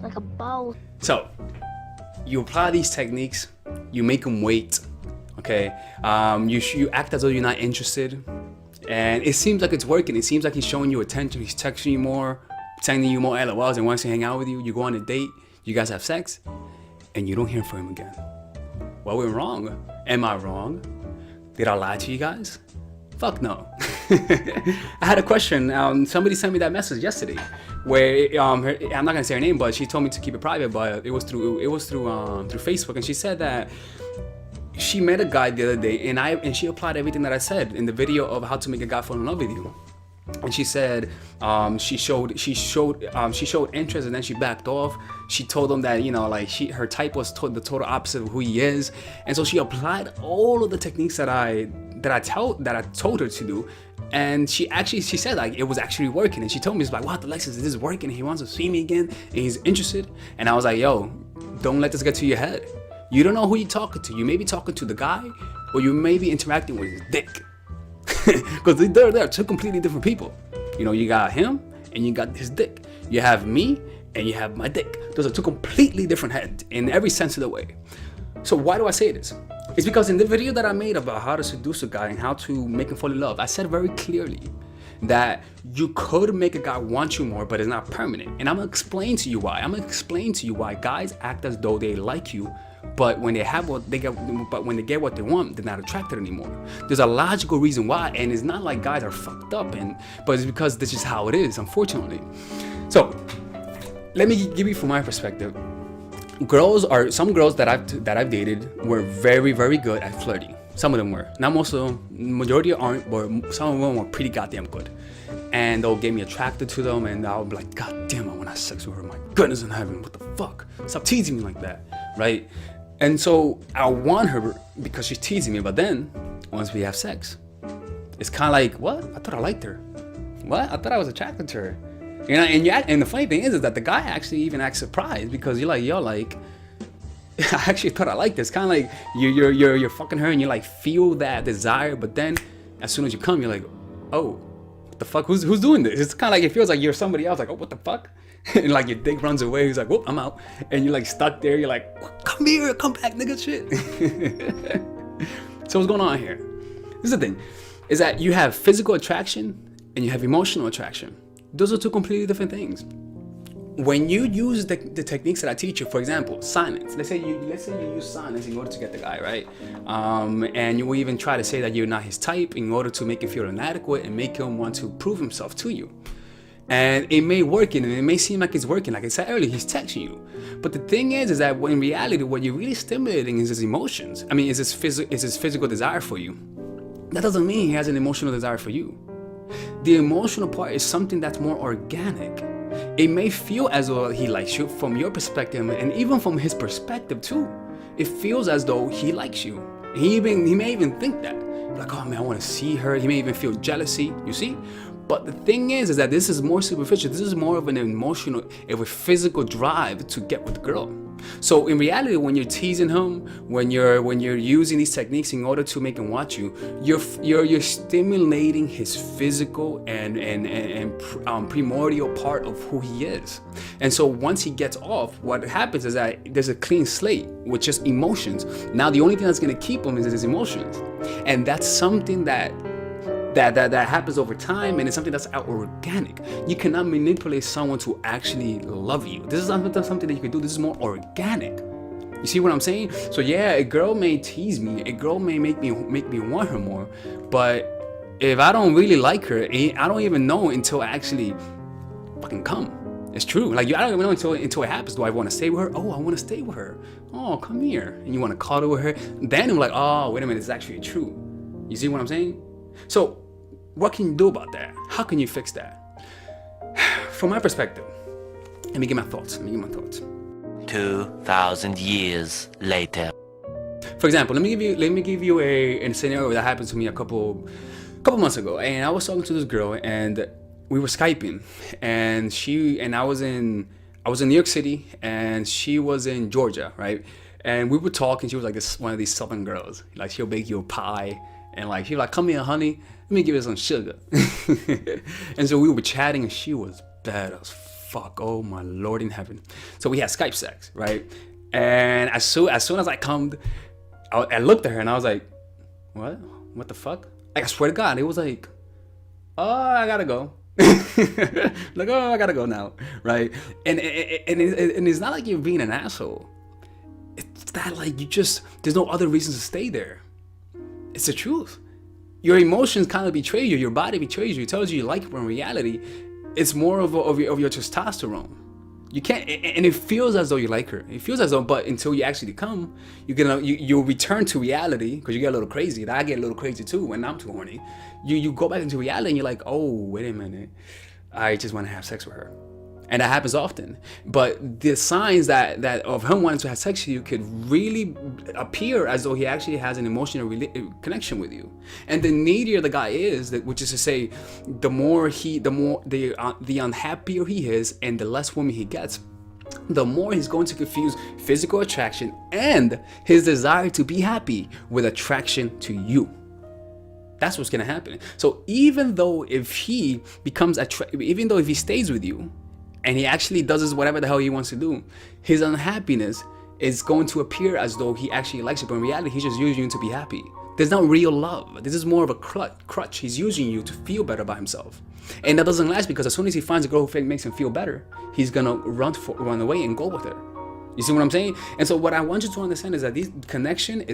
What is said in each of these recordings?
like a ball. So you apply these techniques, you make them wait, okay? You act as though you're not interested, and it seems like it's working. It seems like he's showing you attention. He's texting you more, sending you more LOLs, and wants to hang out with you. You go on a date, you guys have sex, and you don't hear from him again. What went wrong? Am I wrong? Did I lie to you guys? Fuck no. I had a question. Somebody sent me that message yesterday, where I'm not gonna say her name, but she told me to keep it private. But it was through Facebook, and she said that she met a guy the other day, and she applied everything that I said in the video of how to make a guy fall in love with you. And she said she showed interest, and then she backed off. She told him that, you know, like her type was the total opposite of who he is, and so she applied all of the techniques that I told her to do. And she said like it was actually working, and she told me, it's like, what, Alexis, this is working. He wants to see me again, and he's interested. And I was like, yo, don't let this get to your head. You don't know who you're talking to. You may be talking to the guy, or you may be interacting with his dick, because they're two completely different people. You know, you got him and you got his dick. You have me and you have my dick. Those are two completely different heads in every sense of the way. So why do I say this? It's because in the video that I made about how to seduce a guy and how to make him fall in love, I said very clearly that you could make a guy want you more, but it's not permanent. And I'm gonna explain to you why. I'm gonna explain to you why guys act as though they like you, but when they get what they want, they're not attracted anymore. There's a logical reason why, and it's not like guys are fucked up, but it's because this is how it is, unfortunately. So let me give you from my perspective. Some girls that I've dated were very, very good at flirting. Some of them were, not most of them. Majority aren't, but some of them were pretty goddamn good. And they'll get me attracted to them, and I'll be like, God damn, I want to have sex with her. My goodness in heaven, what the fuck? Stop teasing me like that, right? And so I want her because she's teasing me, but then once we have sex, it's kind of like, what? I thought I liked her. What? I thought I was attracted to her. You know, and the funny thing is that the guy actually even acts surprised, because you're like, yo, like, I actually thought I liked this. Kind of like you're fucking her and you like feel that desire, but then as soon as you come, you're like, oh, what the fuck? Who's doing this? It's kind of like it feels like you're somebody else. Like, oh, what the fuck? And like your dick runs away. He's like, whoop, I'm out. And you're like stuck there. You're like, come here, come back, nigga, shit. So what's going on here? This is the thing, is that you have physical attraction and you have emotional attraction. Those are two completely different things. When you use the techniques that I teach you, for example, silence. Let's say you use silence in order to get the guy, right? And you will even try to say that you're not his type in order to make him feel inadequate and make him want to prove himself to you. And it may work, and it may seem like it's working. Like I said earlier, he's texting you. But the thing is that in reality, what you're really stimulating is his emotions. I mean, is his physical desire for you. That doesn't mean he has an emotional desire for you. The emotional part is something that's more organic. It may feel as though he likes you from your perspective, and even from his perspective too. It feels as though he likes you. He may even think that. Like, oh man, I want to see her. He may even feel jealousy, you see? But the thing is that this is more superficial. This is more of an emotional, of a physical drive to get with the girl. So in reality, when you're teasing him, when you're using these techniques in order to make him want you, you're stimulating his physical and primordial part of who he is. And so once he gets off, what happens is that there's a clean slate with just emotions. Now the only thing that's gonna keep him is his emotions, and that's something that happens over time, and it's something that's organic. You cannot manipulate someone to actually love you. This is not something that you can do. This is more organic. You see what I'm saying? So yeah, a girl may tease me, a girl may make me want her more, but if I don't really like her, I don't even know until I actually fucking come. It's true. Like, I don't even know until it happens. Do I want to stay with her? Oh, I want to stay with her. Oh, come here. And you want to cuddle with her. Then I'm like, oh, wait a minute, it's actually true. You see what I'm saying? So what can you do about that? How can you fix that? From my perspective, let me give my thoughts. 2,000 years later. For example, let me give you a scenario that happened to me a couple months ago. And I was talking to this girl, and we were Skyping, and I was in New York City, and she was in Georgia, right? And we were talking. She was like one of these Southern girls. Like, she'll bake you a pie, and like she'll like, come here, honey, let me give you some sugar. And so we were chatting, and she was bad as fuck? Oh my Lord in heaven. So we had Skype sex, right? And as soon as I come, I looked at her and I was like, what the fuck? Like, I swear to God, it was like, oh, I gotta go. Like, oh, I gotta go now, right? And it's not like you're being an asshole. It's that like there's no other reason to stay there. It's the truth. Your emotions kind of betray you. Your body betrays you. It tells you like it, but in reality, it's more of your testosterone. You can't, and it feels as though you like her. It feels as though, but until you actually come, you'll return to reality because you get a little crazy. I get a little crazy too when I'm too horny. You go back into reality and you're like, oh, wait a minute, I just want to have sex with her, and that happens often. But the signs that of him wanting to have sex with you could really appear as though he actually has an emotional connection with you. And the needier the guy is, which is to say, the unhappier he is, and the less women he gets, the more he's going to confuse physical attraction and his desire to be happy with attraction to you. That's what's gonna happen. So even though if he stays with you, and he actually does whatever the hell he wants to do, his unhappiness is going to appear as though he actually likes you, but in reality, he's just using you to be happy. There's not real love. This is more of a crutch. He's using you to feel better by himself. And that doesn't last, because as soon as he finds a girl who makes him feel better, he's gonna run away and go with her. You see what I'm saying? And so what I want you to understand is that the connection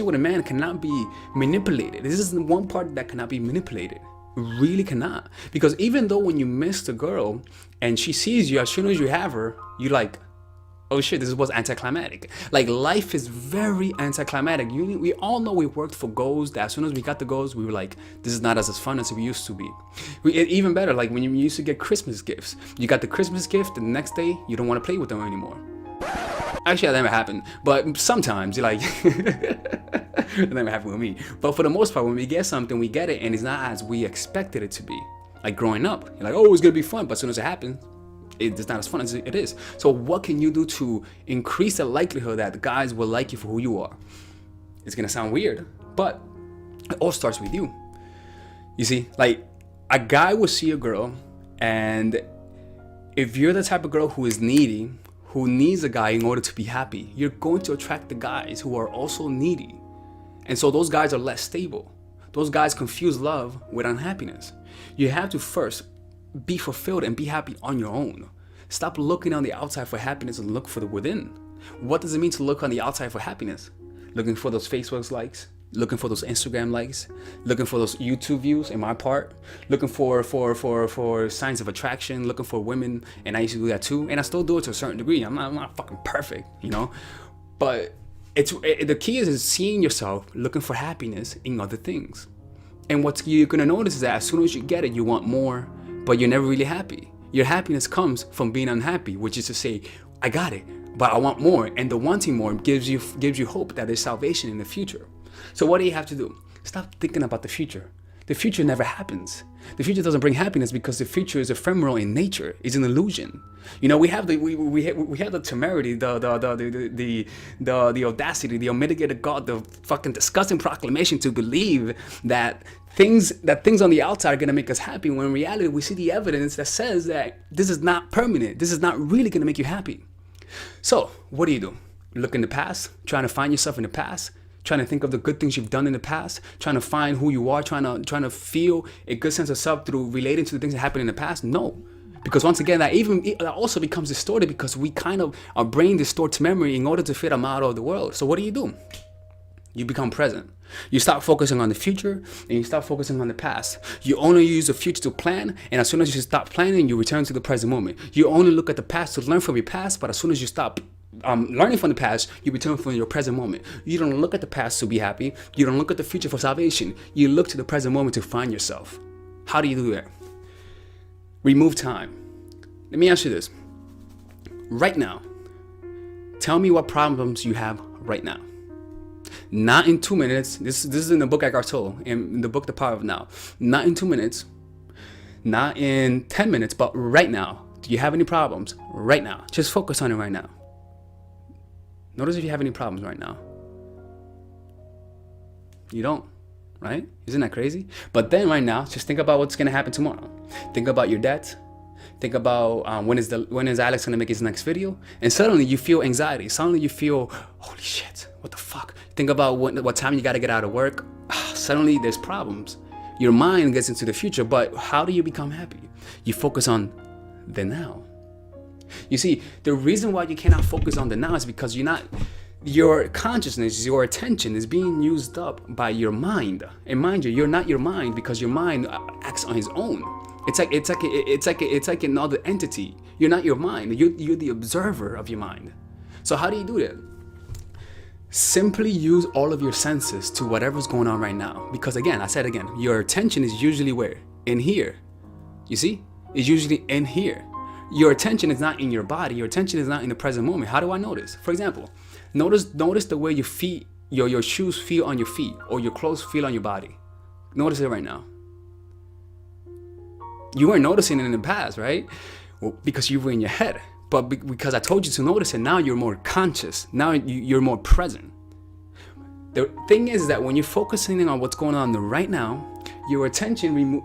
with a man cannot be manipulated. This is the one part that cannot be manipulated. Really cannot. Because even though when you miss the girl and she sees you, as soon as you have her, you like, oh shit, this was anticlimactic. Like, life is very anticlimactic. We all know we worked for goals that as soon as we got the goals, we were like, this is not as fun as we used to be. Even better, like when you used to get Christmas gifts. You got the Christmas gift, and the next day, you don't want to play with them anymore. Actually, that never happened. But sometimes, you're like, that never happened with me. But for the most part, when we get something, we get it, and it's not as we expected it to be. Like growing up, you're like, oh, it's going to be fun. But as soon as it happens, it's not as fun as it is. So what can you do to increase the likelihood that the guys will like you for who you are? It's gonna sound weird, but it all starts with you. You see, like, a guy will see a girl, and if you're the type of girl who is needy, who needs a guy in order to be happy, you're going to attract the guys who are also needy. And so those guys are less stable. Those guys confuse love with unhappiness. You have to first be fulfilled and be happy on your own. Stop looking on the outside for happiness and look for the within. What does it mean to look on the outside for happiness? Looking for those Facebook likes, looking for those Instagram likes, looking for those YouTube views, in my part, looking for signs of attraction, looking for women, and I used to do that too, and I still do it to a certain degree. I'm not fucking perfect, you know, but the key is seeing yourself looking for happiness in other things. And what you're gonna notice is that as soon as you get it, you want more, but you're never really happy. Your happiness comes from being unhappy, which is to say, I got it, but I want more. And the wanting more gives you hope that there's salvation in the future. So what do you have to do? Stop thinking about the future. The future never happens. The future doesn't bring happiness because the future is ephemeral in nature. It's an illusion. You know, we have the temerity, the audacity, the unmitigated God, the fucking disgusting proclamation to believe that things on the outside are gonna make us happy, when in reality we see the evidence that says that this is not permanent. This is not really gonna make you happy. So what do? You look in the past, trying to find yourself in the past, trying to think of the good things you've done in the past, trying to find who you are, trying to feel a good sense of self through relating to the things that happened in the past? No. Because once again, that also becomes distorted, because our brain distorts memory in order to fit a model of the world. So what do? You become present. You stop focusing on the future and you stop focusing on the past. You only use the future to plan, and as soon as you stop planning, you return to the present moment. You only look at the past to learn from your past, but as soon as you stop learning from the past, you return from your present moment. You don't look at the past to be happy. You don't look at the future for salvation. You look to the present moment to find yourself. How do you do that? Remove time. Let me ask you this. Right now, tell me what problems you have right now. Not in 2 minutes. This is in the book Eckhart Tolle, in the book The Power of Now. Not in 2 minutes, not in 10 minutes, but right now. Do you have any problems right now? Just focus on it right now. Notice if you have any problems right now. You don't, right? Isn't that crazy? But then right now, just think about what's going to happen tomorrow. Think about your debt. Think about when is Alex gonna make his next video, and suddenly you feel anxiety. Suddenly you feel, holy shit, what the fuck? Think about what time you gotta get out of work. Suddenly there's problems. Your mind gets into the future, but how do you become happy? You focus on the now. You see, the reason why you cannot focus on the now is because your consciousness, your attention is being used up by your mind. And mind you, you're not your mind, because your mind acts on its own. It's like another entity. You're not your mind. You're the observer of your mind. So how do you do that? Simply use all of your senses to whatever's going on right now. Because again, I said again, your attention is usually where? In here. You see? It's usually in here. Your attention is not in your body. Your attention is not in the present moment. How do I notice? For example, notice the way your feet, your shoes feel on your feet, or your clothes feel on your body. Notice it right now. You weren't noticing it in the past, right? Well, because you were in your head. But because I told you to notice it, now you're more conscious. Now you're more present. The thing is that when you're focusing on what's going on right now, your attention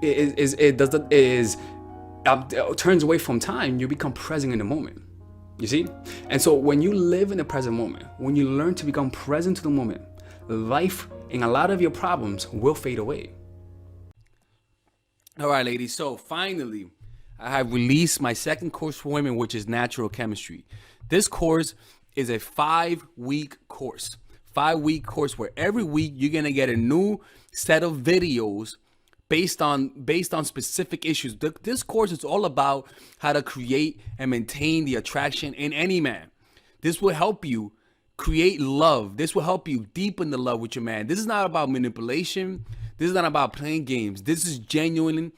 turns away from time. You become present in the moment. You see? And so when you live in the present moment, when you learn to become present to the moment, life and a lot of your problems will fade away. All right, ladies. So finally, I have released my second course for women, which is natural chemistry. This course is a 5-week course. 5-week course where every week you're going to get a new set of videos based on specific issues. This course is all about how to create and maintain the attraction in any man. This will help you create love. This will help you deepen the love with your man. This is not about manipulation. This is not about playing games. This is genuine,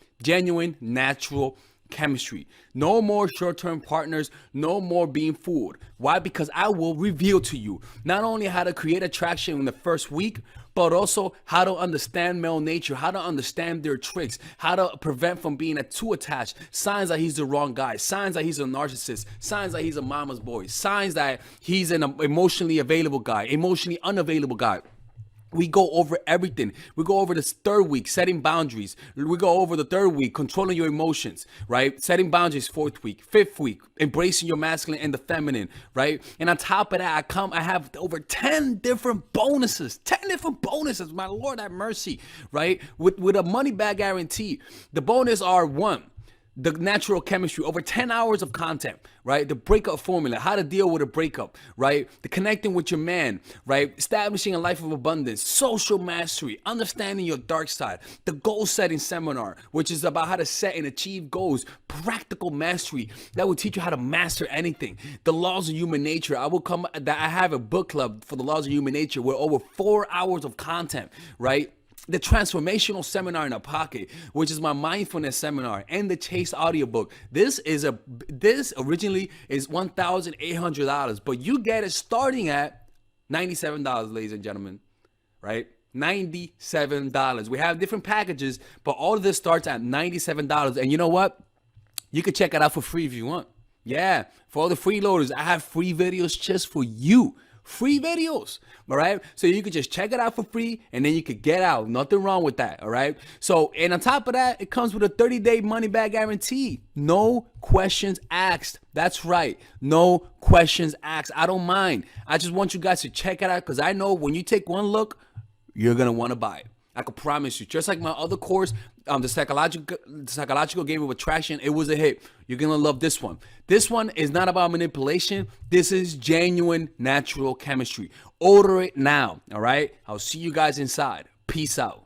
natural chemistry. No more short-term partners. No more being fooled. Why? Because I will reveal to you not only how to create attraction in the first week, but also how to understand male nature, how to understand their tricks, how to prevent from being too attached, signs that he's the wrong guy, signs that he's a narcissist, signs that he's a mama's boy, signs that he's an emotionally available guy, emotionally unavailable guy. We go over everything. We go over this 3rd week, setting boundaries. We go over the 3rd week, controlling your emotions, right? Setting boundaries, 4th week, 5th week, embracing your masculine and the feminine, right? And on top of that, I have over 10 different bonuses. 10 different bonuses. My Lord have mercy, right? With a money back guarantee. The bonus are 1. The natural chemistry, over 10 hours of content, right? The breakup formula, how to deal with a breakup, right? The connecting with your man, right? Establishing a life of abundance, social mastery, understanding your dark side, the goal setting seminar, which is about how to set and achieve goals, practical mastery that will teach you how to master anything. The laws of human nature. I have a book club for the laws of human nature with over 4 hours of content, right? The transformational seminar in a pocket, which is my mindfulness seminar, and the Chase audiobook. This originally is $1,800, but you get it starting at $97, ladies and gentlemen, right? $97. We have different packages, but all of this starts at $97. And you know what? You can check it out for free if you want. Yeah, for all the freeloaders, I have free videos just for you. Free videos, all right? So you could just check it out for free, and then you could get out. Nothing wrong with that, all right? So, and on top of that, it comes with a 30-day money-back guarantee. No questions asked. That's right. No questions asked. I don't mind. I just want you guys to check it out, because I know when you take one look, you're going to want to buy it. I can promise you. Just like my other course, the psychological game of attraction, it was a hit. You're going to love this one. This one is not about manipulation. This is genuine natural chemistry. Order it now, all right? I'll see you guys inside. Peace out.